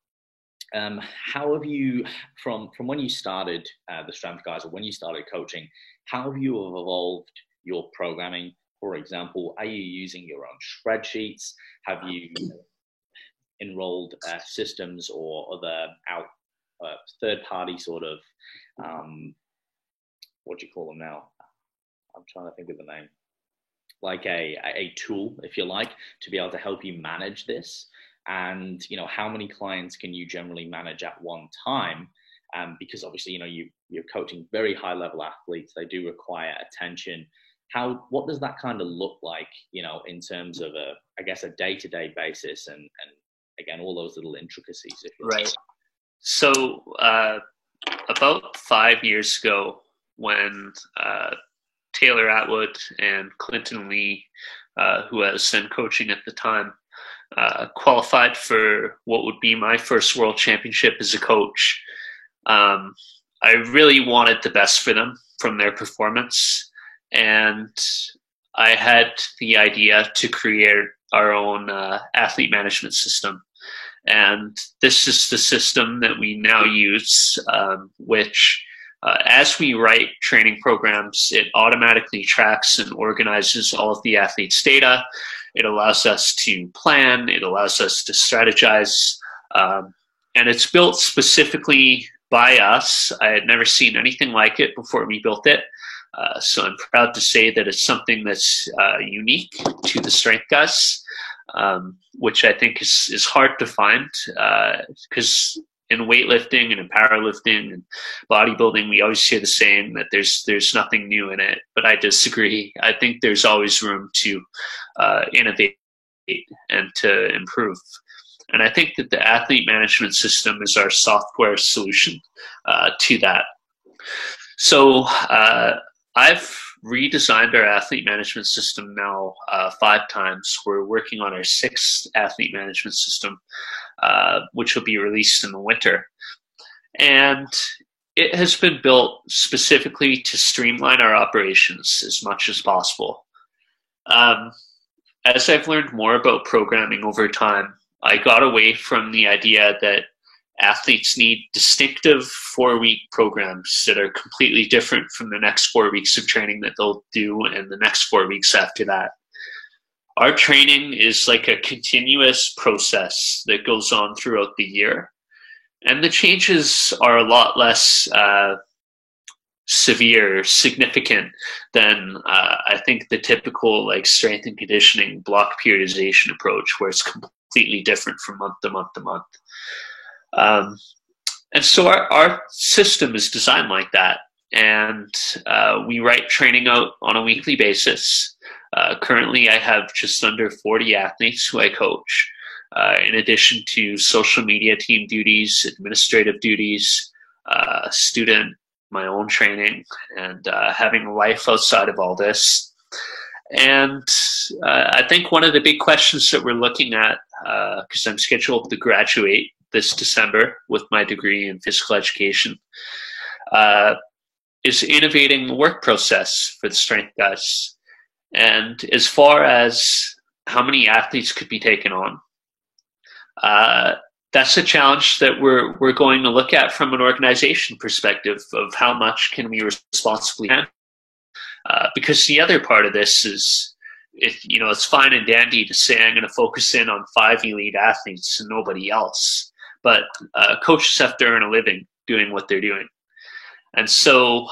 How have you, from when you started the Strength Guys, or when you started coaching, how have you evolved your programming? For example, are you using your own spreadsheets? Have you enrolled systems or other third-party sort of, what do you call them now? I'm trying to think of the name. Like a tool, if you like, to be able to help you manage this? And, how many clients can you generally manage at one time? Because obviously, you're coaching very high level athletes. They do require attention. What does that kind of look like, in terms of a day-to-day basis and again, all those little intricacies, if you like. Right. So about 5 years ago, when Taylor Atwood and Clinton Lee, who I was then coaching at the time, qualified for what would be my first world championship as a coach. I really wanted the best for them from their performance, and I had the idea to create our own athlete management system. And this is the system that we now use, which as we write training programs, it automatically tracks and organizes all of the athletes' data. It allows us to plan. It allows us to strategize. And it's built specifically by us. I had never seen anything like it before we built it. So I'm proud to say that it's something that's unique to the Strength Guys, which I think is hard to find, because in weightlifting and in powerlifting and bodybuilding, we always hear the saying that there's nothing new in it. But I disagree. I think there's always room to innovate and to improve. And I think that the athlete management system is our software solution to that. So I've redesigned our athlete management system now 5 times. We're working on our 6th athlete management system, which will be released in the winter. And it has been built specifically to streamline our operations as much as possible. As I've learned more about programming over time, I got away from the idea that athletes need distinctive 4-week programs that are completely different from the next 4 weeks of training that they'll do and the next 4 weeks after that. Our training is like a continuous process that goes on throughout the year. And the changes are a lot less severe, significant than I think the typical like strength and conditioning block periodization approach, where it's completely different from month to month to month. And so our system is designed like that. And we write training out on a weekly basis. Currently, I have just under 40 athletes who I coach, in addition to social media team duties, administrative duties, student, my own training, and having a life outside of all this. And I think one of the big questions that we're looking at, because I'm scheduled to graduate this December with my degree in physical education, is innovating the work process for the Strength Guys. And as far as how many athletes could be taken on, that's a challenge that we're going to look at from an organization perspective of how much can we responsibly handle. Because the other part of this is, it's fine and dandy to say I'm going to focus in on 5 elite athletes and nobody else, but coaches have to earn a living doing what they're doing. And so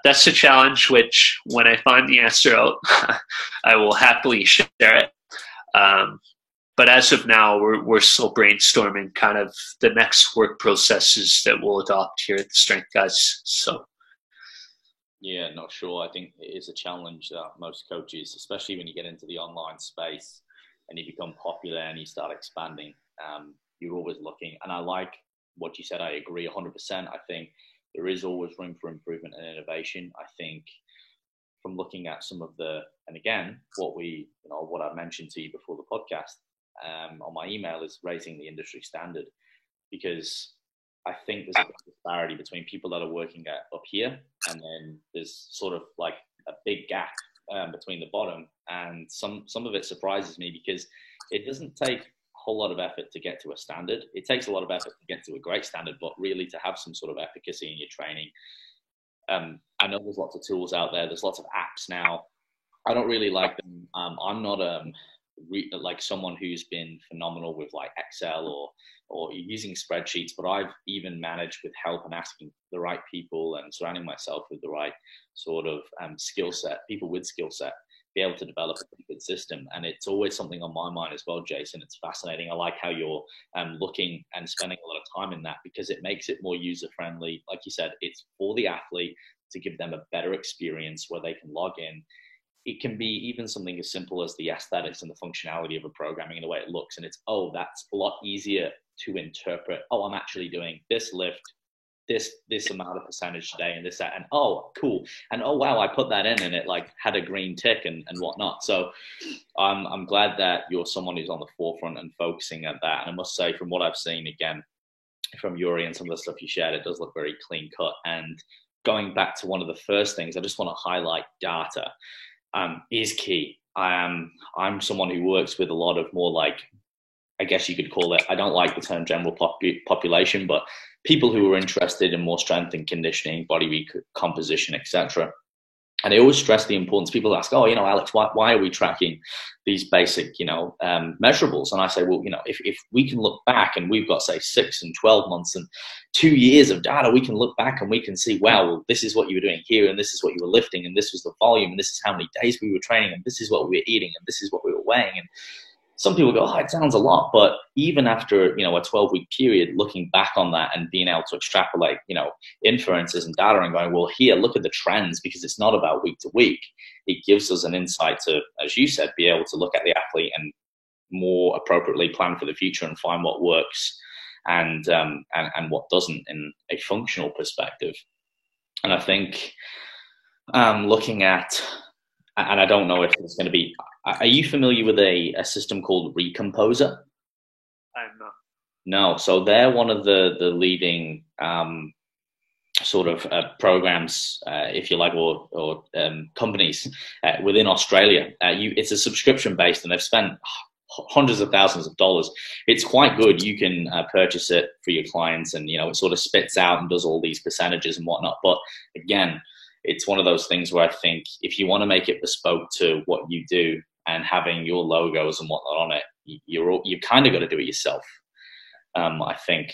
that's a challenge which, when I find the answer out, I will happily share it. But as of now, we're still brainstorming kind of the next work processes that we'll adopt here at the Strength Guys. So, yeah, not sure. I think it is a challenge that most coaches, especially when you get into the online space and you become popular and you start expanding, you're always looking. And I like what you said. I agree 100%. I think there is always room for improvement and innovation. I think from looking at some of and again, what I mentioned to you before the podcast, on my email, is raising the industry standard, because I think there's a big disparity between people that are working up here, and then there's sort of like a big gap between the bottom. And some of it surprises me, because it doesn't take a whole lot of effort to get to a standard. It takes a lot of effort to get to a great standard, but really to have some sort of efficacy in your training. I know there's lots of tools out there. There's lots of apps now. I don't really like them. I'm not like someone who's been phenomenal with like Excel or using spreadsheets, but I've even managed with help and asking the right people and surrounding myself with the right sort of skill set, people with skill set, be able to develop a pretty good system. And it's always something on my mind as well, Jason. It's fascinating. I like how you're looking and spending a lot of time in that, because it makes it more user-friendly. Like you said, it's for the athlete to give them a better experience where they can log in. It can be even something as simple as the aesthetics and the functionality of a programming and the way it looks. And it's, that's a lot easier to interpret. I'm actually doing this lift this amount of percentage today and this, that, and oh, cool. And oh, wow, I put that in and it like had a green tick and whatnot. So I'm glad that you're someone who's on the forefront and focusing at that. And I must say, from what I've seen, again, from Yuri and some of the stuff you shared, it does look very clean cut. And going back to one of the first things, I just want to highlight data is key. I'm someone who works with a lot of more like, I guess you could call it, I don't like the term general population, but people who are interested in more strength and conditioning, body composition, etc. And I always stress the importance. People ask, oh, Alex, why are we tracking these basic, measurables? And I say, well, if we can look back and we've got, say, 6 and 12 months and 2 years of data, we can look back and we can see, wow, well, this is what you were doing here and this is what you were lifting and this was the volume and this is how many days we were training and this is what we were eating and this is what we were weighing. And some people go, oh, it sounds a lot. But even after, a 12-week period, looking back on that and being able to extrapolate, inferences and data and going, well, here, look at the trends, because it's not about week to week. It gives us an insight to, as you said, be able to look at the athlete and more appropriately plan for the future and find what works and what doesn't in a functional perspective. And I think looking at, and I don't know if it's going to be, are you familiar with a system called Recomposer? I'm not. No. So they're one of the leading sort of programs, if you like, or companies within Australia. It's a subscription based, and they've spent hundreds of thousands of dollars. It's quite good. You can purchase it for your clients, and it sort of spits out and does all these percentages and whatnot. But again, it's one of those things where I think if you want to make it bespoke to what you do and having your logos and whatnot on it, you've kind of got to do it yourself. I think.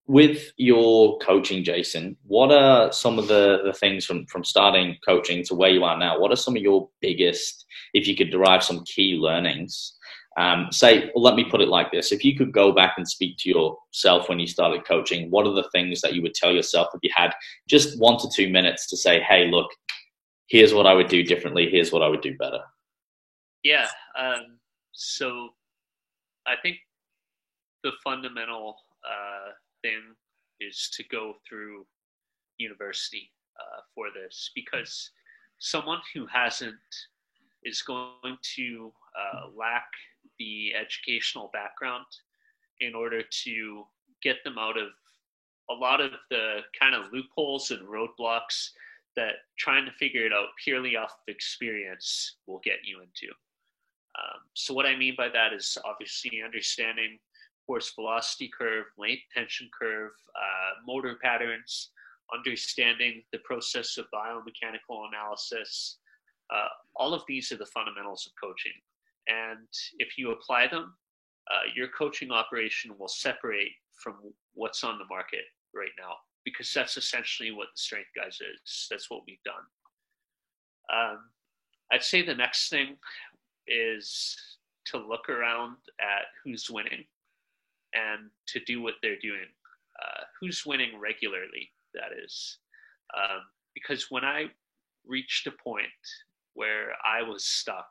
With your coaching, Jason, what are some of the things from starting coaching to where you are now? What are some of your biggest, if you could derive some key learnings? Let me put it like this. If you could go back and speak to yourself when you started coaching, what are the things that you would tell yourself if you had just 1 to 2 minutes to say, hey, look, here's what I would do differently. Here's what I would do better. Yeah. So I think the fundamental thing is to go through university for this, because someone who hasn't is going to lack the educational background in order to get them out of a lot of the kind of loopholes and roadblocks that trying to figure it out purely off of experience will get you into. So what I mean by that is obviously understanding force velocity curve, length tension curve, motor patterns, understanding the process of biomechanical analysis. All of these are the fundamentals of coaching. And if you apply them, your coaching operation will separate from what's on the market right now, because that's essentially what the Strength Guys is. That's what we've done. I'd say the next thing is to look around at who's winning and to do what they're doing. Who's winning regularly, that is. Because when I reached a point where I was stuck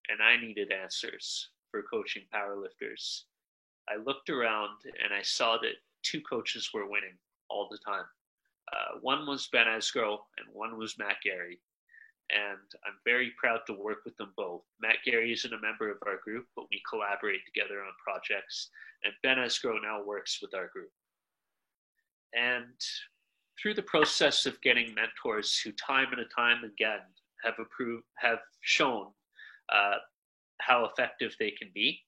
and I needed answers for coaching powerlifters, I looked around and I saw that 2 coaches were winning all the time. One was Ben Esgro and one was Matt Gary. And I'm very proud to work with them both. Matt Gary isn't a member of our group, but we collaborate together on projects. And Ben Esgro now works with our group. And through the process of getting mentors who time and time again have shown how effective they can be,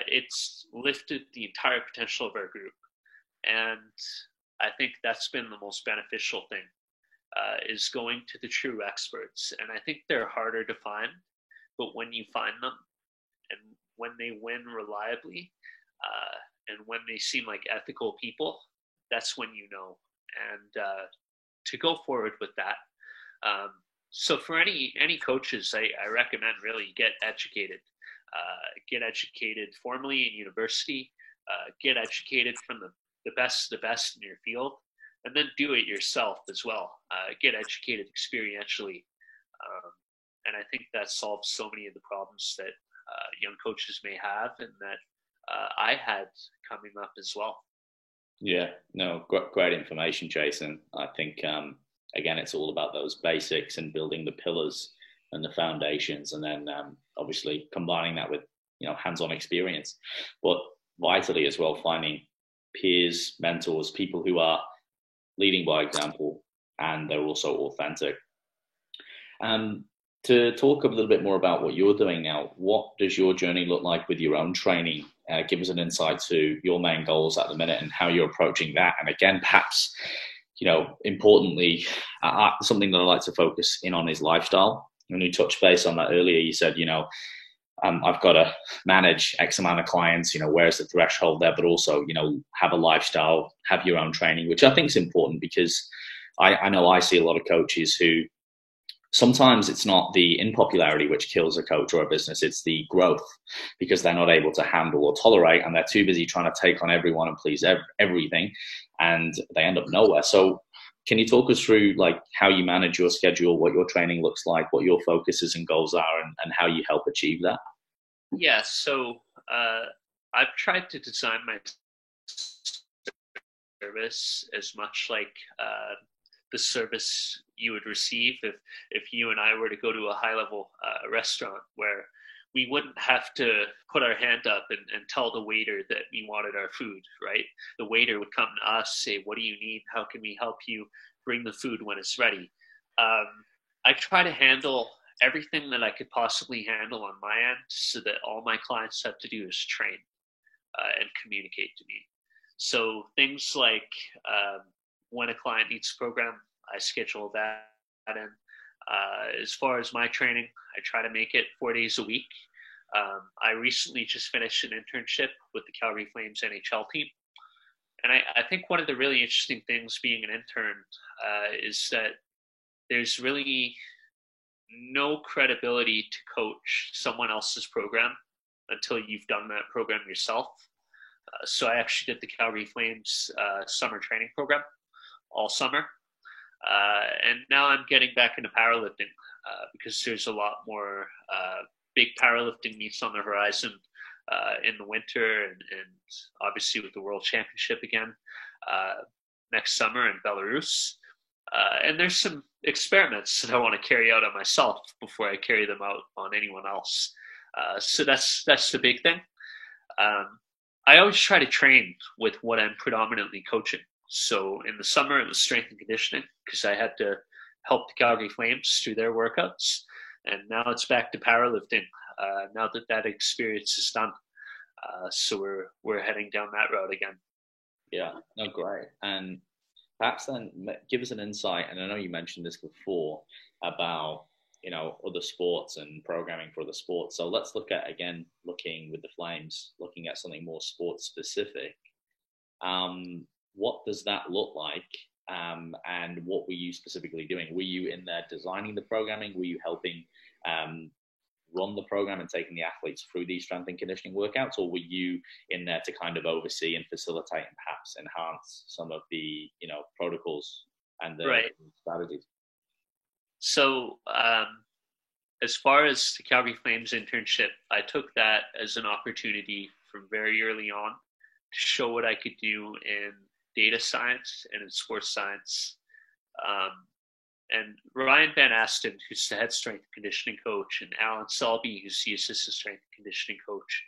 it's lifted the entire potential of our group. And I think that's been the most beneficial thing. Is going to the true experts. And I think they're harder to find, but when you find them and when they win reliably and when they seem like ethical people, that's when you know. And to go forward with that. So for any coaches, I recommend really get educated. Get educated formally in university. Get educated from the best of the best in your field. And then do it yourself as well. Get educated experientially. And I think that solves so many of the problems that young coaches may have and that I had coming up as well. Yeah, no, great information, Jason. I think, again, it's all about those basics and building the pillars and the foundations, and then obviously combining that with, hands-on experience, but vitally as well, finding peers, mentors, people who are leading by example, and they're also authentic. Um, to talk a little bit more about what you're doing now, what does your journey look like with your own training? Give us an insight to your main goals at the minute and how you're approaching that. And again, perhaps, importantly, something that I like to focus in on is lifestyle. When you touched base on that earlier, you said, I've got to manage X amount of clients, where's the threshold there, but also, have a lifestyle, have your own training, which I think is important because I know I see a lot of coaches who sometimes it's not the unpopularity which kills a coach or a business, it's the growth because they're not able to handle or tolerate and they're too busy trying to take on everyone and please everything and they end up nowhere. So can you talk us through like how you manage your schedule, what your training looks like, what your focuses and goals are and how you help achieve that? Yeah, so I've tried to design my service as much like the service you would receive if you and I were to go to a high-level restaurant where we wouldn't have to put our hand up and tell the waiter that we wanted our food, right? The waiter would come to us, say, what do you need? How can we help you? Bring the food when it's ready. I try to handle everything that I could possibly handle on my end so that all my clients have to do is train and communicate to me. So things like when a client needs a program, I schedule that in. As far as my training, I try to make it 4 days a week. I recently just finished an internship with the Calgary Flames NHL team. And I think one of the really interesting things being an intern is that there's really no credibility to coach someone else's program until you've done that program yourself. So I actually did the Calgary Flames summer training program all summer. And now I'm getting back into powerlifting because there's a lot more big powerlifting meets on the horizon in the winter and obviously with the World Championship again next summer in Belarus. And there's some experiments that I want to carry out on myself before I carry them out on anyone else. So that's the big thing. I always try to train with what I'm predominantly coaching. So in the summer, it was strength and conditioning because I had to help the Calgary Flames through their workouts. And now it's back to powerlifting now that experience is done. So we're heading down that road again. Yeah, no, great. And perhaps then give us an insight, and I know you mentioned this before, about other sports and programming for other sports. So let's look at, again, looking with the Flames, looking at something more sports specific. What does that look like? And what were you specifically doing? Were you in there designing the programming? Were you helping run the program and taking the athletes through these strength and conditioning workouts? Or were you in there to kind of oversee and facilitate and perhaps enhance some of the, protocols and the strategies? So as far as the Calgary Flames internship, I took that as an opportunity from very early on to show what I could do in data science and in sports science. And Ryan Van Asten, who's the head strength and conditioning coach, and Alan Selby, who's the assistant strength and conditioning coach,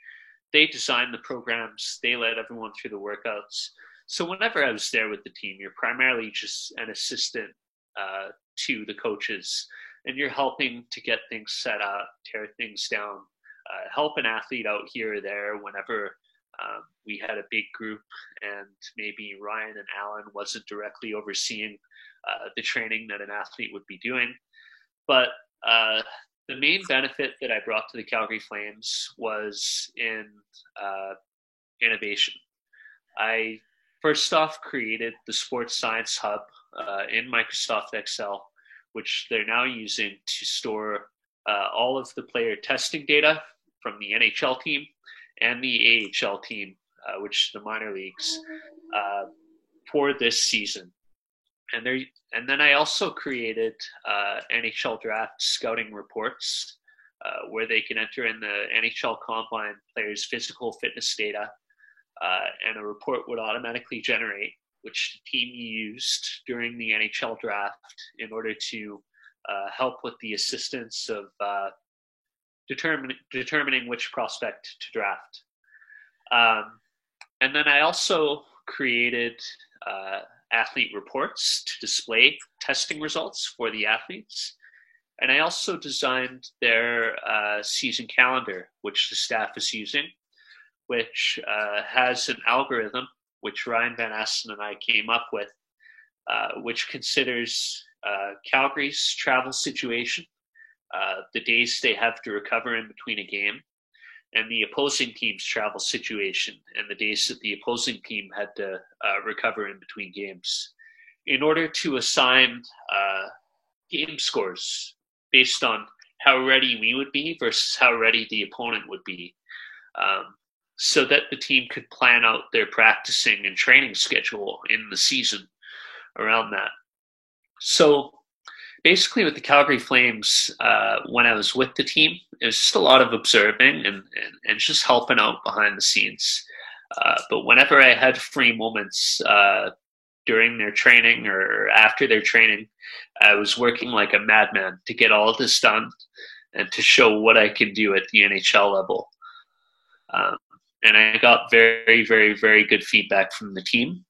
they designed the programs. They led everyone through the workouts. So whenever I was there with the team, you're primarily just an assistant to the coaches, and you're helping to get things set up, tear things down, help an athlete out here or there whenever we had a big group and maybe Ryan and Alan wasn't directly overseeing the training that an athlete would be doing. But the main benefit that I brought to the Calgary Flames was in innovation. I first off created the Sports Science Hub in Microsoft Excel, which they're now using to store all of the player testing data from the NHL team and the AHL team, which is the minor leagues, for this season. And then I also created NHL draft scouting reports where they can enter in the NHL Combine players' physical fitness data and a report would automatically generate, which the team used during the NHL draft in order to help with the assistance of determining which prospect to draft. And then I also created athlete reports to display testing results for the athletes. And I also designed their season calendar, which the staff is using, which has an algorithm, which Ryan Van Asten and I came up with, which considers Calgary's travel situation, the days they have to recover in between a game, and the opposing team's travel situation and the days that the opposing team had to recover in between games, in order to assign game scores based on how ready we would be versus how ready the opponent would be, so that the team could plan out their practicing and training schedule in the season around that. So basically with the Calgary Flames, when I was with the team, it was just a lot of observing and just helping out behind the scenes. But whenever I had free moments during their training or after their training, I was working like a madman to get all of this done and to show what I can do at the NHL level. And I got very, very, very good feedback from the team.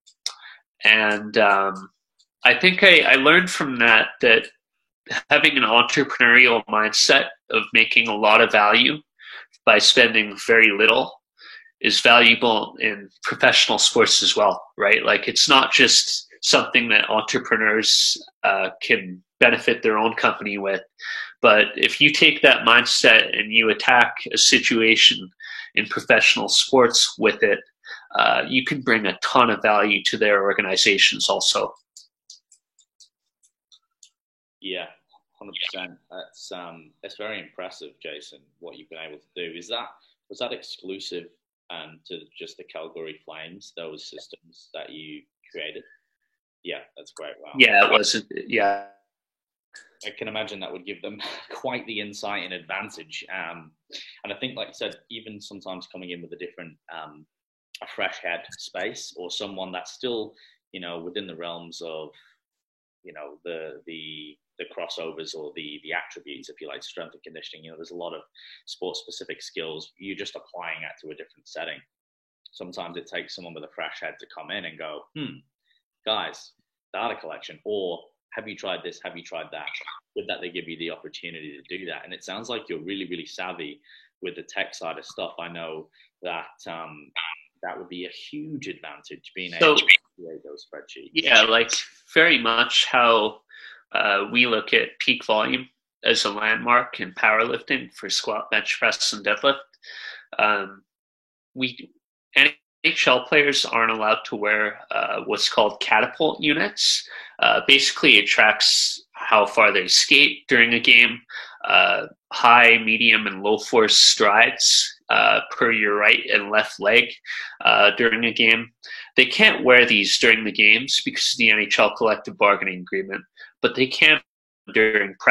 And I think I learned from that having an entrepreneurial mindset of making a lot of value by spending very little is valuable in professional sports as well, right? Like, it's not just something that entrepreneurs can benefit their own company with, but if you take that mindset and you attack a situation in professional sports with it, you can bring a ton of value to their organizations also. Yeah, 100%. That's very impressive, Jason, what you've been able to do. Was that exclusive to just the Calgary Flames, those systems that you created? Yeah, that's great. Wow. Yeah, it was. Yeah. I can imagine that would give them quite the insight and advantage. And I think, like you said, even sometimes coming in with a different, a fresh head space, or someone that's still, within the realms of, the crossovers or the attributes, if you like, strength and conditioning. There's a lot of sport-specific skills. You're just applying that to a different setting. Sometimes it takes someone with a fresh head to come in and go, guys, data collection, or have you tried this? Have you tried that? With that, they give you the opportunity to do that. And it sounds like you're really, really savvy with the tech side of stuff. I know that that would be a huge advantage, being able to create those spreadsheets. Yeah, like very much how we look at peak volume as a landmark in powerlifting for squat, bench press, and deadlift. NHL players aren't allowed to wear what's called catapult units. Basically, it tracks how far they skate during a game, high, medium, and low force strides per your right and left leg during a game. They can't wear these during the games because of the NHL collective bargaining agreement, but they can during practice.